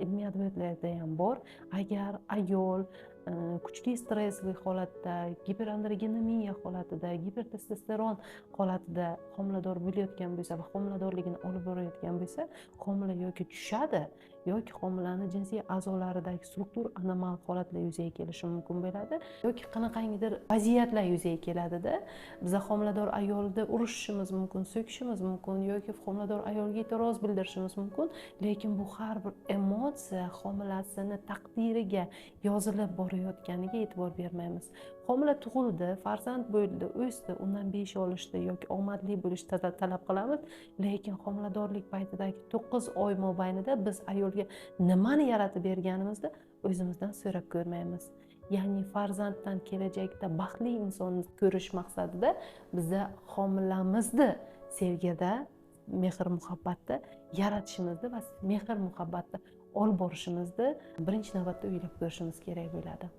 Ilmiy adabiyotlarda ham bor. Agar ayol kuchli stressli holatda, giperandrogenemiya holatida, gipertestosteron holatida homilador bo'layotgan bo'lsa va homiladorligini olib borayotgan bo'lsa, homila yoki tushadi yoki homilani jinsiy a'zolaridagi struktur anomal holatlar yuzaga kelishi mumkin bo'ladi yoki qanaqangidir vaziyatlar yuzaga keladida biza homilador ayolni urishishimiz mumkin, so'kishimiz mumkin yoki homilador ayolga e'tiroz bildirishimiz mumkin, lekin bu har bir emotsiya homilasini taqdiriga yozilib borayotganiga e'tibor bermaymiz. Homila tug'ildi, farzand bo'ldi, o'sdi, undan besh olishdi yoki omadli bo'lishni talab qilamiz, lekin homiladorlik paytidagi 9 oy mobaynida biz ayolga nimani yaratib berganimizni o'zimizdan so'rab ko'rmaymiz. Ya'ni farzanddan kelajakda baxtli insonni ko'rish maqsadida biza homilamizni sevgida, mehr muhabbatda yaratishimizni va mehr muhabbatda olib borishimizni birinchi navbatda o'ylab ko'rishimiz kerak bo'ladi.